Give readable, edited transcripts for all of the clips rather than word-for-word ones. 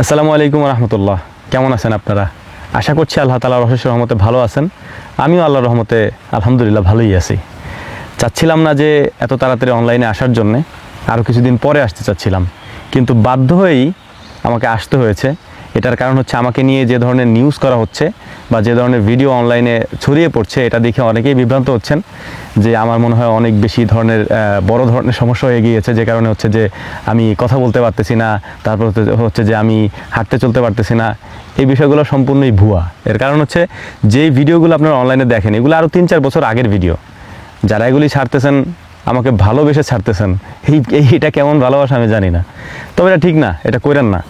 আসসালামু আলাইকুম রহমতুল্লাহ। কেমন আছেন আপনারা? আশা করছি আল্লাহ তাআলার অশেষ রহমতে ভালো আছেন। আমিও আল্লাহর রহমতে আলহামদুলিল্লাহ ভালোই আছি। চাচ্ছিলাম না যে এত তাড়াতাড়ি অনলাইনে আসার জন্যে, আরও কিছুদিন পরে আসতে চাচ্ছিলাম, কিন্তু বাধ্য হয়েই আমাকে আসতে হয়েছে। এটার কারণ হচ্ছে আমাকে নিয়ে যে ধরনের নিউজ করা হচ্ছে বা যে ধরনের ভিডিও অনলাইনে ছড়িয়ে পড়ছে, এটা দেখে অনেকেই বিভ্রান্ত হচ্ছেন যে আমার মনে হয় অনেক বেশি ধরনের বড় ধরনের সমস্যা হয়ে গিয়েছে, যে কারণে হচ্ছে যে আমি কথা বলতে পারতেছি না, তারপর হচ্ছে যে আমি হাঁটতে চলতে পারতেছি না। এই বিষয়গুলো সম্পূর্ণই ভুয়া। এর কারণ হচ্ছে যেই ভিডিওগুলো আপনারা অনলাইনে দেখেন, এগুলো আরও 3-4 বছর আগের ভিডিও। যারা এগুলি ছাড়তেছেন আমাকে ভালোবেসে ছাড়তেছেন, এটা কেমন ভালোবাসা আমি জানি না, তবে এটা ঠিক না, এটা করেন না।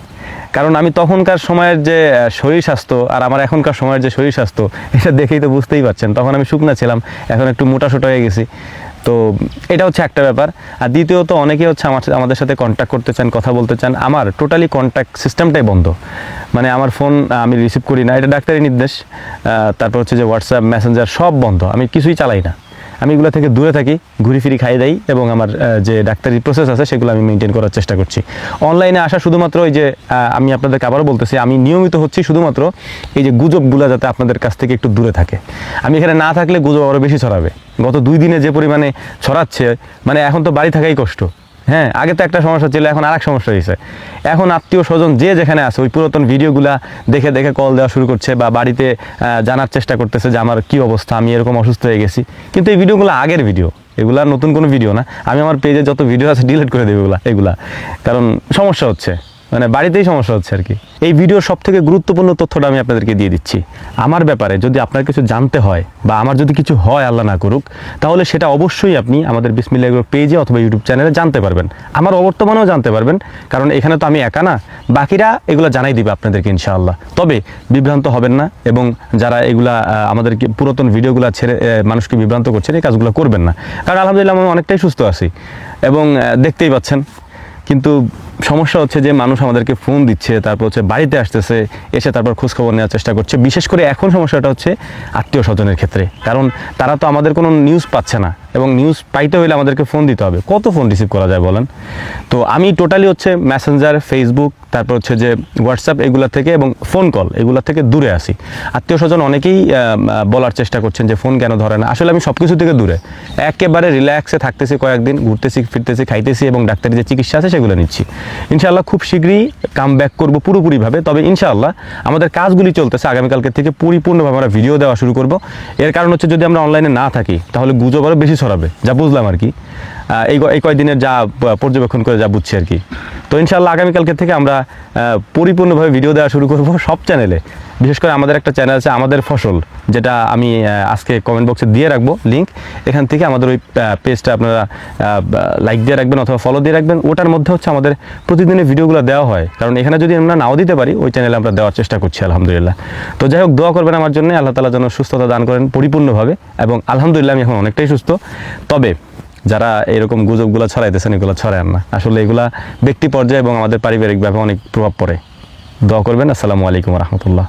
কারণ আমি তখনকার সময়ের যে শরীর স্বাস্থ্য আর আমার এখনকার সময়ের যে শরীর স্বাস্থ্য, এটা দেখেই তো বুঝতেই পারছেন। তখন আমি শুকনা ছিলাম, এখন একটু মোটাসোটা হয়ে গেছি। তো এটা হচ্ছে একটা ব্যাপার। আর দ্বিতীয়ত অনেকে হচ্ছে আমাদের সাথে কন্ট্যাক্ট করতে চান, কথা বলতে চান। আমার টোটালি কন্ট্যাক্ট সিস্টেমটাই বন্ধ, মানে আমার ফোন আমি রিসিভ করি না, এটা ডাক্তারি নির্দেশ। তারপর হচ্ছে যে হোয়াটসঅ্যাপ, মেসেঞ্জার সব বন্ধ, আমি কিছুই চালাই না। আমি এগুলো থেকে দূরে থাকি, ঘুরি ফিরি খাই দেই, এবং আমার যে ডাক্তারি প্রসেস আছে সেগুলো আমি মেনটেন করার চেষ্টা করছি। অনলাইনে আসা শুধুমাত্র ওই যে আমি আপনাদেরকে আবারও বলতেছি, আমি নিয়মিত হচ্ছি শুধুমাত্র এই যে গুজবগুলো যাতে আপনাদের কাছ থেকে একটু দূরে থাকে। আমি এখানে না থাকলে গুজব আরও বেশি ছড়াবে। গত 2 দিনে যে পরিমাণে ছড়াচ্ছে, মানে এখন তো বাড়ি থাকাই কষ্ট। হ্যাঁ, আগে তো একটা সমস্যা ছিল, এখন আরেক সমস্যা হয়েছে। এখন আত্মীয় স্বজন যে যেখানে আছে ওই পুরাতন ভিডিওগুলা দেখে দেখে কল দেওয়া শুরু করছে, বা বাড়িতে জানার চেষ্টা করতেছে যে আমার কি অবস্থা, আমি এরকম অসুস্থ হয়ে গেছি। কিন্তু এই ভিডিওগুলো আগের ভিডিও, এগুলা নতুন কোনো ভিডিও না। আমি আমার পেজে যত ভিডিও আছে ডিলিট করে দেবো এগুলা, কারণ সমস্যা হচ্ছে, মানে বাড়িতেই সমস্যা হচ্ছে আর কি। এই ভিডিওর সব থেকে গুরুত্বপূর্ণ তথ্যটা আমি আপনাদেরকে দিয়ে দিচ্ছি। আমার ব্যাপারে যদি আপনার কিছু জানতে হয় বা আমার যদি কিছু হয়, আল্লাহ না করুক, তাহলে সেটা অবশ্যই আপনি আমাদের বিসমিল্লাহ এগ্রো পেজে অথবা ইউটিউব চ্যানেলে জানতে পারবেন। আমার অবর্তমানেও জানতে পারবেন, কারণ এখানে তো আমি একা না, বাকিরা এগুলো জানাই দিবে আপনাদেরকে ইনশাআল্লাহ। তবে বিভ্রান্ত হবেন না, এবং যারা এগুলা আমাদেরকে পুরাতন ভিডিওগুলো ছেড়ে মানুষকে বিভ্রান্ত করছেন, এই কাজগুলো করবেন না। কারণ আলহামদুলিল্লাহ আমি অনেকটাই সুস্থ আছি, এবং দেখতেই পাচ্ছেন। কিন্তু সমস্যা হচ্ছে যে মানুষ আমাদেরকে ফোন দিচ্ছে, তারপর হচ্ছে বাড়িতে আসতেছে, এসে তারপর খোঁজখবর নেওয়ার চেষ্টা করছে। বিশেষ করে এখন সমস্যাটা হচ্ছে আত্মীয় স্বজনের ক্ষেত্রে, কারণ তারা তো আমাদের কোনো নিউজ পাচ্ছে না, এবং নিউজ পাইতে হলে আমাদেরকে ফোন দিতে হবে। কত ফোন রিসিভ করা যায় বলেন? তো আমি টোটালি হচ্ছে মেসেঞ্জার, ফেসবুক, তারপর হচ্ছে যে হোয়াটসঅ্যাপ, এগুলা থেকে এবং ফোন কল, এগুলা থেকে দূরে আসি। আত্মীয় স্বজন অনেকেই বলার চেষ্টা করছেন যে ফোন কেন ধরে না। আসলে আমি সব কিছু থেকে দূরে, একেবারে রিল্যাক্সে থাকতেছি, কয়েকদিন ঘুরতেছি, ফিরতেছি, খাইতেছি, এবং ডাক্তারি যে চিকিৎসা আছে সেগুলো নিচ্ছি। ইনশাআল্লাহ খুব শীঘ্রই কাম ব্যাক করবো পুরোপুরিভাবে। তবে ইনশাআল্লাহ আমাদের কাজগুলি চলতেছে, আগামীকালকে থেকে পরিপূর্ণভাবে আমরা ভিডিও দেওয়া শুরু করব। এর কারণ হচ্ছে যদি আমরা অনলাইনে না থাকি তাহলে গুজব আরও বেশি ছড়াবে, যা বুঝলাম আর কি, এই কয়েকদিনের যা পর্যবেক্ষণ করে যা বুঝছি আর কি। তো ইনশাআল্লাহ আগামীকালকে থেকে আমরা পরিপূর্ণভাবে ভিডিও দেওয়া শুরু করব সব চ্যানেলে। বিশেষ করে আমাদের একটা চ্যানেল আছে আমাদের ফসল, যেটা আমি আজকে কমেন্ট বক্সে দিয়ে রাখবো লিঙ্ক। এখান থেকে আমাদের ওই পেজটা আপনারা লাইক দিয়ে রাখবেন অথবা ফলো দিয়ে রাখবেন। ওটার মধ্যে হচ্ছে আমাদের প্রতিদিনের ভিডিওগুলো দেওয়া হয়, কারণ এখানে যদি আমরা নাও দিতে পারি, ওই চ্যানেলে আমরা দেওয়ার চেষ্টা করছি আলহামদুলিল্লাহ। তো যাই হোক, দোয়া করবেন আমার জন্য, আল্লাহ তাআলা যেন সুস্থতা দান করেন পরিপূর্ণভাবে, এবং আলহামদুলিল্লাহ আমি এখন অনেকটাই সুস্থ। তবে যারা এরকম গুজবগুলো ছড়াইতেছেন, এগুলো ছড়ায় না। আসলে এগুলা ব্যক্তি পর্যায়ে এবং আমাদের পারিবারিকভাবে অনেক প্রভাব পড়ে। দোয়া করবেন। আসসালামু আলাইকুম রহমতুল্লাহ।